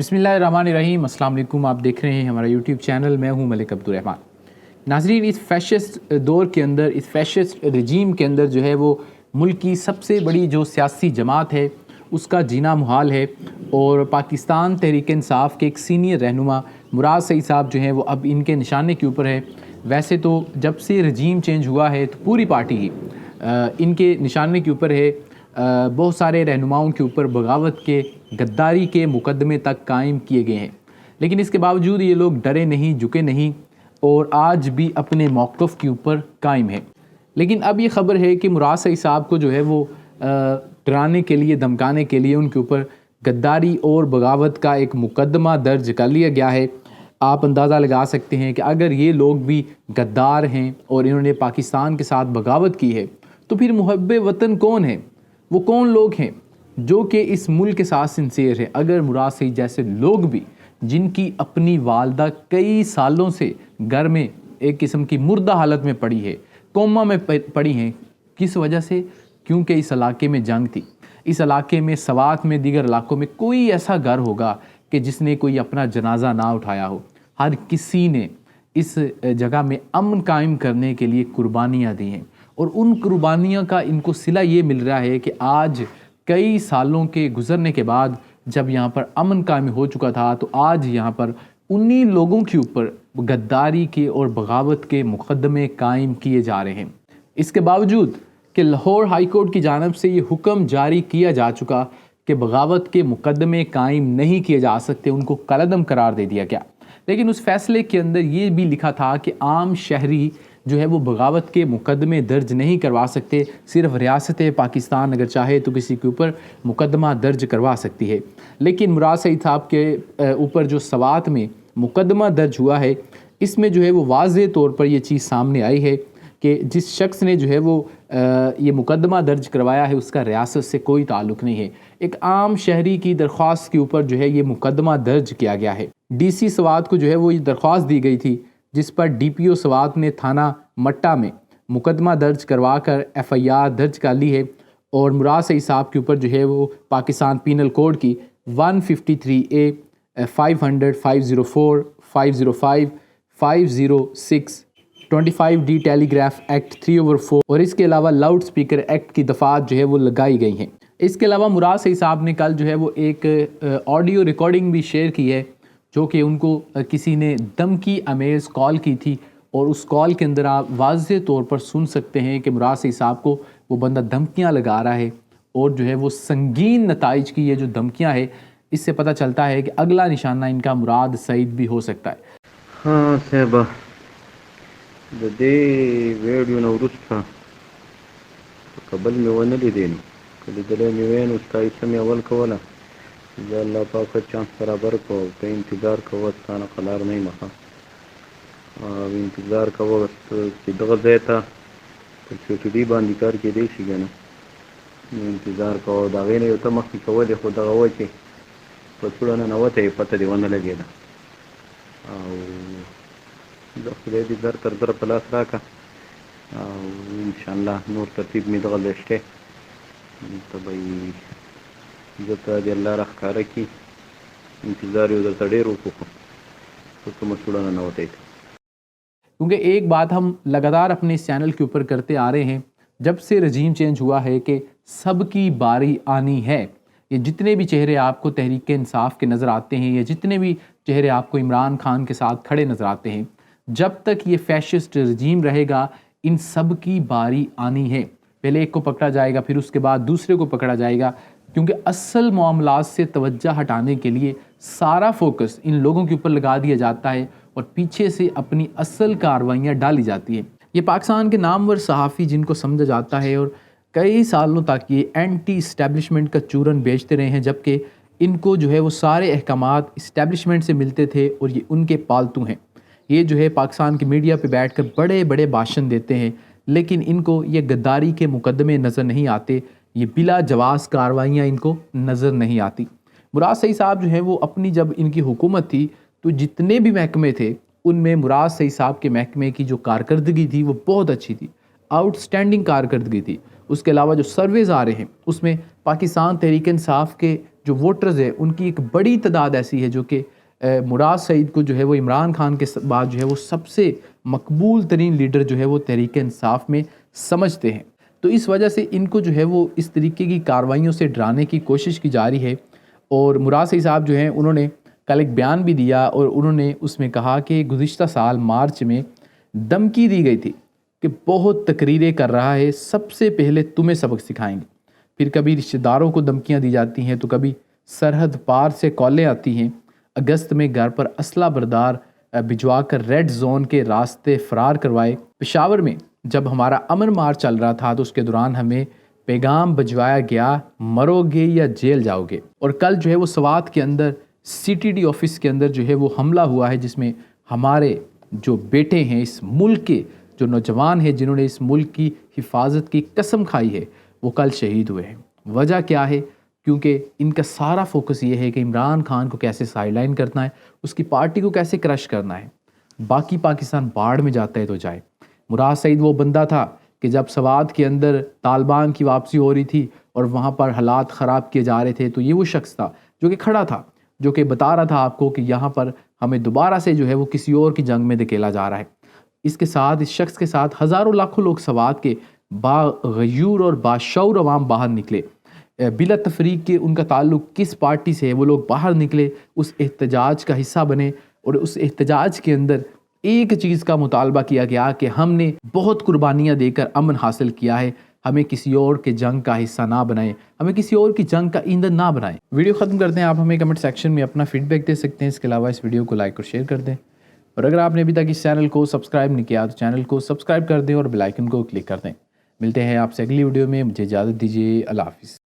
बिस्मिल्लाहिर्रहमानिर्रहीम। अस्सलाम वालेकुम। आप देख रहे हैं हमारा यूट्यूब चैनल। मैं हूं मलिक अब्दुर्रहमान। नाज़रीन, इस फैशिस्ट दौर के अंदर, इस फैशिस्ट रजीम के अंदर जो है वो मुल्क की सबसे बड़ी जो सियासी जमात है उसका जीना मुहाल है। और पाकिस्तान तहरीक इंसाफ के एक सीनियर रहनुमा मुराद सईद साहब जो हैं वो अब इनके निशाने के ऊपर है। वैसे तो जब से रजीम चेंज हुआ है तो पूरी पार्टी ही इनके निशाने के ऊपर है। बहुत सारे रहनुमाओं के ऊपर बगावत के, गद्दारी के मुकदमे तक कायम किए गए हैं, लेकिन इसके बावजूद ये लोग डरे नहीं, झुके नहीं और आज भी अपने मौक़िफ़ के ऊपर कायम है। लेकिन अब ये ख़बर है कि मुराद सईद साहब को जो है वो डराने के लिए, धमकाने के लिए उनके ऊपर गद्दारी और बगावत का एक मुकदमा दर्ज कर लिया गया है। आप अंदाज़ा लगा सकते हैं कि अगर ये लोग भी गद्दार हैं और इन्होंने पाकिस्तान के साथ बगावत की है तो फिर मुहब्बे वतन कौन है? वो कौन लोग हैं जो कि इस मुल्क के साथ सिंसेर है? अगर मुराद सईद जैसे लोग भी, जिनकी अपनी वालदा कई सालों से घर में एक किस्म की मुर्दा हालत में पड़ी है, कोमा में पड़ी हैं, किस वजह से? क्योंकि इस इलाके में जंग थी। इस इलाके में, सवात में, दीगर इलाकों में कोई ऐसा घर होगा कि जिसने कोई अपना जनाजा ना उठाया हो। हर किसी ने इस जगह में अमन कायम करने के लिए कुर्बानियाँ दी हैं और उन कुर्बानियों का इनको सिला ये मिल रहा है कि आज कई सालों के गुजरने के बाद जब यहाँ पर अमन कायम हो चुका था तो आज यहाँ पर उन्हीं लोगों के ऊपर गद्दारी के और बगावत के मुकदमे कायम किए जा रहे हैं। इसके बावजूद कि लाहौर हाई कोर्ट की जानिब से ये हुक्म जारी किया जा चुका कि बगावत के मुकदमे कायम नहीं किए जा सकते, उनको कलअदम करार दे दिया गया। लेकिन उस फैसले के अंदर ये भी लिखा था कि आम शहरी जो है वो बगावत के मुकदमे दर्ज नहीं करवा सकते, सिर्फ रियासत पाकिस्तान अगर चाहे तो किसी के ऊपर मुकदमा दर्ज करवा सकती है। लेकिन मुराद सईद साहब के ऊपर जो सवात में मुकदमा दर्ज हुआ है, इसमें जो है वो वाज़े तौर पर ये चीज़ सामने आई है कि जिस शख्स ने जो है वो ये मुकदमा दर्ज करवाया है उसका रियासत से कोई ताल्लुक़ नहीं है। एक आम शहरी की दरख्वास्त के ऊपर जो है ये मुकदमा दर्ज किया गया है। DC सवात को जो है वो ये दरख्वास्त दी गई थी जिस पर DPO सवात ने थाना मट्टा में मुकदमा दर्ज करवा कर FIR दर्ज कर ली है और मुराद सईद साहब के ऊपर जो है वो पाकिस्तान पीनल कोड की 153A, 500, 504, 505, 506, 25D टेलीग्राफ एक्ट 3/4 और इसके अलावा लाउड स्पीकर एक्ट की दफ़ात जो है वो लगाई गई हैं। इसके अलावा मुराद सईद साहब ने कल जो है वो एक ऑडियो रिकॉर्डिंग भी शेयर की है जो कि उनको किसी ने धमकी अमेज़ कॉल की थी और उस कॉल के अंदर आप वाज़े तौर पर सुन सकते हैं कि मुराद सईद साहब को वो बंदा धमकियां लगा रहा है और जो है वो संगीन नताइज की ये जो धमकियां है, इससे पता चलता है कि अगला निशाना इनका मुराद सईद भी हो सकता है। हाँ साहब, दे वीडियो नवरुस्ता कबल में वन लेदेन कल दले में वेन उसका इसमें अवल कोला अल्लाह पाक चांस बराबर को पे इंतज़ार का वक्त खाना कलार नहीं मखा अब इंतज़ार का वक्त कि दगा देता तो छोटी बांधी कर के देशी गना इंतज़ार का दागे नहीं होता मखी कवा दे खुदा गवा के पछुड़ा ना नवते पता देवाना लगे ना दखले दी दर तर दर पलास राका इंशाल्लाह नूर तरतीब में दगा लेस्टे तो भाई जता दे अल्लाह रख कर की इंतज़ार उधर तड़े रोको तो तुम छुड़ाना ना होते। क्योंकि एक बात हम लगातार अपने इस चैनल के ऊपर करते आ रहे हैं जब से रजीम चेंज हुआ है कि सबकी बारी आनी है। ये जितने भी चेहरे आपको तहरीक इंसाफ के नज़र आते हैं, या जितने भी चेहरे आपको इमरान खान के साथ खड़े नज़र आते हैं, जब तक ये फैशिस्ट रजीम रहेगा इन सब की बारी आनी है। पहले एक को पकड़ा जाएगा, फिर उसके बाद दूसरे को पकड़ा जाएगा, क्योंकि असल मामलात से तवज्जो हटाने के लिए सारा फोकस इन लोगों के ऊपर लगा दिया जाता है और पीछे से अपनी असल कार्रवाइयाँ डाली जाती हैं। ये पाकिस्तान के नामवर सहाफ़ी जिनको समझा जाता है और कई सालों तक ये एंटी इस्टेब्लिशमेंट का चूरन बेचते रहे हैं, जबकि इनको जो है वो सारे अहकामात इस्टेब्लिशमेंट से मिलते थे और ये उनके पालतू हैं। ये जो है पाकिस्तान की मीडिया पे बैठकर बड़े बड़े भाषण देते हैं, लेकिन इनको ये गद्दारी के मुकदमे नज़र नहीं आते, ये बिला जवाज़ कार्रवाइयाँ इनको नज़र नहीं आती। मुराद सईद साहब जो है वो अपनी, जब इनकी हुकूमत थी तो जितने भी महकमे थे उनमें मुराद सईद साहब के महकमे की जो कारकर्दगी थी वो बहुत अच्छी थी, आउटस्टैंडिंग कारकर्दगी थी। اس کے علاوہ جو سرویز آ رہے ہیں اس میں پاکستان تحریک انصاف کے جو ووٹرز ہیں ان کی ایک بڑی تعداد ایسی ہے جو کہ مراد سعید کو جو ہے وہ عمران خان کے بعد جو ہے وہ سب سے مقبول ترین لیڈر جو ہے وہ تحریک انصاف میں سمجھتے ہیں. تو اس وجہ سے ان کو جو ہے وہ اس طریقے کی کارروائیوں سے ڈرانے کی کوشش کی جا رہی ہے. اور مراد سعید صاحب جو ہیں انہوں نے کل ایک بیان بھی دیا اور انہوں نے اس میں کہا کہ گزشتہ سال مارچ میں دھمکی دی گئی تھی کہ بہت تقریریں کر رہا ہے, سب سے پہلے تمہیں سبق سکھائیں گے. پھر کبھی رشتہ داروں کو دھمکیاں دی جاتی ہیں تو کبھی سرحد پار سے کالیں آتی ہیں. اگست میں گھر پر اسلحہ بردار بھجوا کر ریڈ زون کے راستے فرار کروائے. پشاور میں جب ہمارا امن مارچ چل رہا تھا تو اس کے دوران ہمیں پیغام بھجوایا گیا مرو گے یا جیل جاؤ گے. اور کل جو ہے وہ سوات کے اندر CTD آفس کے اندر جو ہے وہ حملہ ہوا ہے جس میں ہمارے جو بیٹے ہیں اس ملک کے, جو نوجوان ہیں جنہوں نے اس ملک کی حفاظت کی قسم کھائی ہے, وہ کل شہید ہوئے ہیں. وجہ کیا ہے؟ کیونکہ ان کا سارا فوکس یہ ہے کہ عمران خان کو کیسے سائیڈ لائن کرنا ہے, اس کی پارٹی کو کیسے کرش کرنا ہے. باقی پاکستان باڑھ میں جاتا ہے تو جائے. مراد سعید وہ بندہ تھا کہ جب سوات کے اندر طالبان کی واپسی ہو رہی تھی اور وہاں پر حالات خراب کیے جا رہے تھے تو یہ وہ شخص تھا جو کہ کھڑا تھا, جو کہ بتا رہا تھا آپ کو کہ یہاں پر ہمیں دوبارہ سے جو ہے وہ کسی اور کی جنگ میں دھکیلا جا رہا ہے. اس کے ساتھ, اس شخص کے ساتھ ہزاروں لاکھوں لوگ سوات کے باغیور اور باشعور عوام باہر نکلے. بلا تفریق کے ان کا تعلق کس پارٹی سے ہے وہ لوگ باہر نکلے, اس احتجاج کا حصہ بنے اور اس احتجاج کے اندر ایک چیز کا مطالبہ کیا گیا کہ ہم نے بہت قربانیاں دے کر امن حاصل کیا ہے, ہمیں کسی اور کے جنگ کا حصہ نہ بنائیں, ہمیں کسی اور کی جنگ کا ایندھن نہ بنائیں. ویڈیو ختم کرتے ہیں. آپ ہمیں کمنٹ سیکشن میں اپنا فیڈ بیک دے سکتے ہیں. اس کے علاوہ اس ویڈیو کو لائک اور شیئر کر دیں, اور اگر آپ نے ابھی تک اس چینل کو سبسکرائب نہیں کیا تو چینل کو سبسکرائب کر دیں اور بیل آئکن کو کلک کر دیں. ملتے ہیں آپ سے اگلی ویڈیو میں. مجھے اجازت دیجیے. اللہ حافظ.